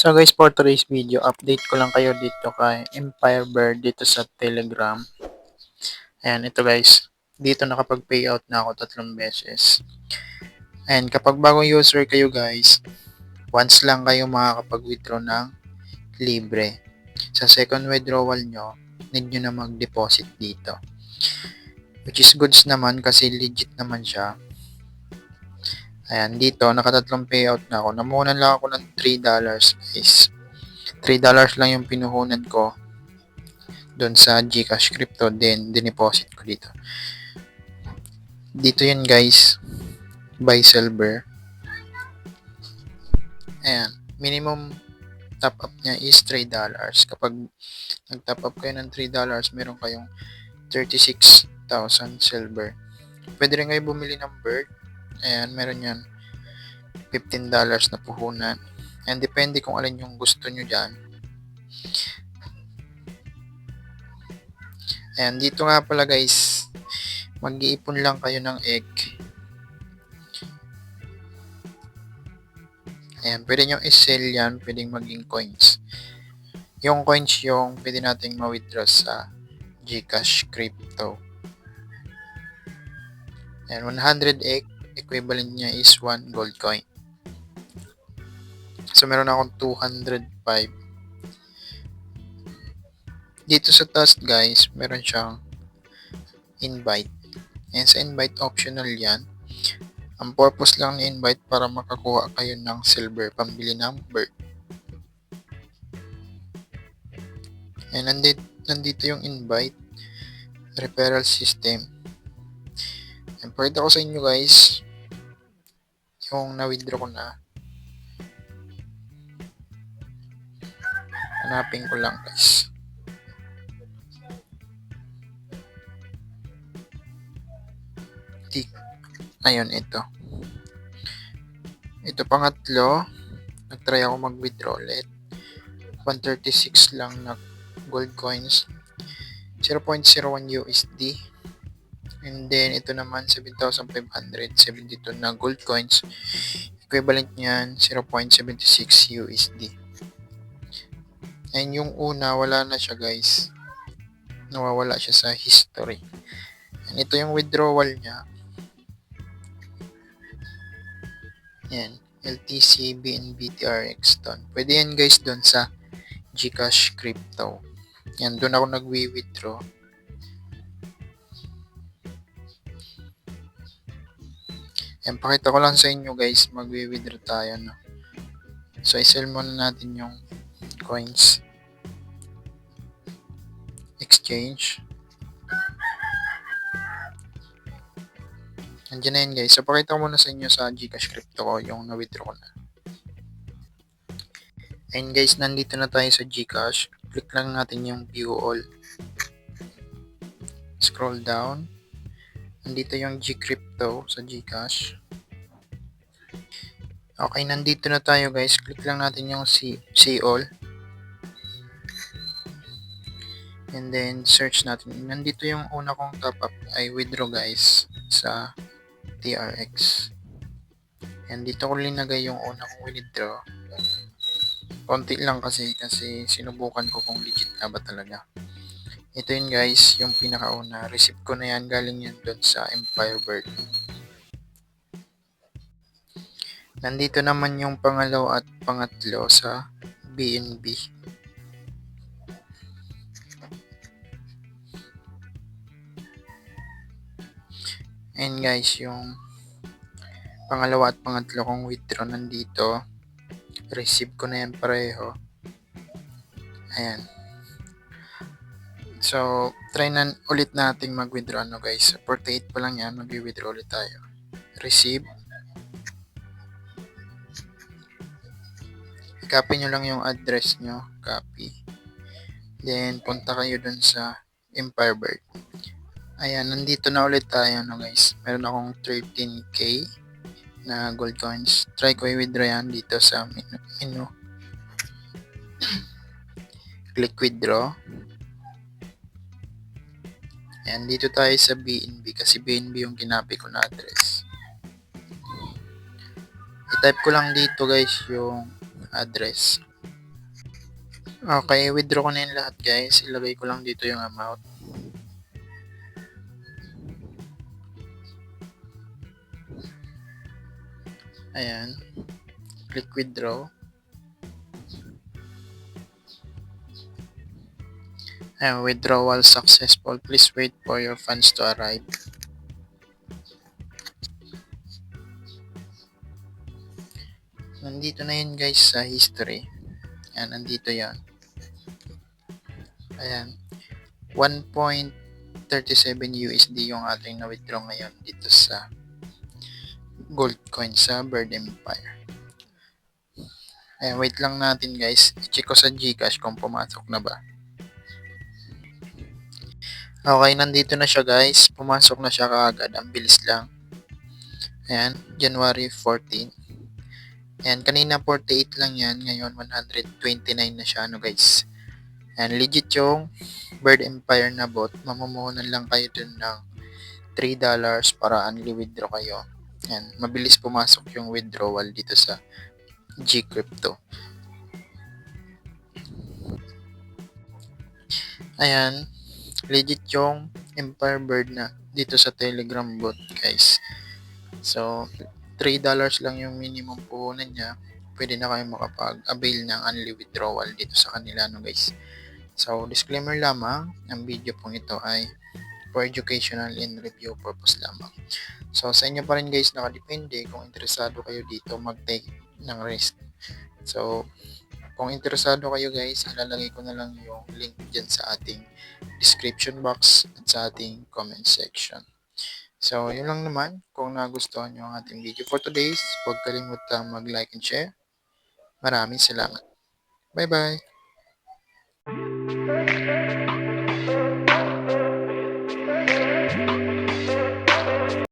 So guys, for today's video, update ko lang kayo dito kay Empire Bird dito sa Telegram. Ayan, ito guys. Dito nakapag-payout na ako 3 beses. And kapag bagong user kayo guys, once lang kayo makakapag-withdraw ng libre. Sa second withdrawal nyo, need nyo na mag-deposit dito. Which is goods naman kasi legit naman siya. Ayan, dito nakatatlong payout na ako. Namuhunan lang ako ng $3 guys. $3 lang yung pinuhunan ko doon sa GCash Crypto, then dineposit ko dito. Dito yun guys, buy silver. Ayan, minimum top up niya is $3. Kapag nag-top up kayo ng $3, meron kayong 36,000 silver. Pwede rin kayo bumili ng bird. Ayan, meron yan $15 na puhunan. And depende kung alin yung gusto nyo dyan. Ayan, dito nga pala guys, mag-iipon lang kayo ng egg. Ayan, pwede nyo i-sell yan, pwedeng maging coins. Yung coins yung pwede nating ma-withdraw sa GCash Crypto. Ayan, 100 egg, equivalent niya is 1 gold coin. So, meron akong 205. Dito sa task guys, meron siyang invite. And sa invite, optional yan. Ang purpose lang ni invite para makakuha kayo ng silver pambili ng bird. And nandito yung invite, referral system. And pakita ko sa inyo guys, yung na-withdraw ko na. Hanapin ko lang guys. Ayun, ito. Ito pangatlo. Nagtry ako mag-withdraw ulit. 136 lang na gold coins. 0.01 USD. And then, ito naman, 7,572 na gold coins. Equivalent niyan, 0.76 USD. And yung una, wala na siya guys. Nawawala siya sa history. And ito yung withdrawal niya. Yan, LTC, BNB, TRX doon. Pwede yan guys doon sa GCash Crypto. Yan, doon ako nagwi-withdraw. Yan, pakita ko lang sa inyo guys, magwi-withdraw tayo. No? So, i-sell muna natin yung coins. Exchange. Andiyan na yan guys. So, pakita ko muna sa inyo sa GCash Crypto ko yung na-withdraw ko na. And guys, nandito na tayo sa GCash. Click lang natin yung view all. Scroll down. Nandito yung Gcrypto sa GCash. Okay, nandito na tayo guys. Click lang natin yung see all. And then, search natin. Nandito yung una kong top up ay withdraw guys sa TRX. And dito ko linagay yung una kong withdraw. Konti lang kasi sinubukan ko kung legit na ba talaga. Ito yun guys, yung pinakauna. Receipt ko na yan, galing yan doon sa Empire Bird. Nandito naman yung pangalawa at pangatlo sa BNB. And guys, yung pangalawa at pangatlo kong withdraw nandito. Receive ko na yan pareho. Ayan. So, try na ulit nating mag-withdraw guys. 48 pa lang yan, mag-withdraw ulit tayo. Receive. Copy nyo lang yung address nyo. Copy. Then, punta kayo dun sa Empire Bird. Ayan, nandito na ulit tayo guys. Meron akong 13k na gold coins. Try ko i-withdraw yan dito sa menu. Click withdraw. Ayan, dito tayo sa BNB kasi BNB yung kinapi ko na address. I-type ko lang dito guys yung address. Okay, withdraw ko na yung lahat guys. Ilagay ko lang dito yung amount. Ayan. Click withdraw. Ayan, withdrawal successful. Please wait for your funds to arrive. Nandito na yun guys sa history. Ayan, nandito yan. Ayan. 1.37 USD yung ating na-withdraw ngayon dito sa gold coin sa Bird Empire. Ayan, wait lang natin guys. I-check ko sa Gcash kung pumasok na ba. Okay, nandito na siya guys. Pumasok na siya kaagad. Ang bilis lang. Ayan, January 14. Ayan, kanina 48 lang yan. Ngayon 129 na siya ano guys. Ayan, legit yung Bird Empire na bot. Mamumuhunan lang kayo dun ng $3 para unli withdraw kayo. Ayan, mabilis pumasok yung withdrawal dito sa Gcrypto. Ayan, legit yung Empire Bird na dito sa Telegram bot guys. So, $3 lang yung minimum puhunan niya. Pwede na kayo makapag-avail ng unli withdrawal dito sa kanila no guys. So, disclaimer lamang, ang video pong ito ay for educational and review purpose lamang. So, sa inyo pa rin guys nakadepende kung interesado kayo dito mag-take ng risk. So, kung interesado kayo guys, ilalagay ko na lang yung link dyan sa ating description box at sa ating comment section. So, yun lang naman. Kung nagustuhan nyo ang ating video for today's, huwag kalimutang mag-like and share. Maraming salamat. Bye-bye!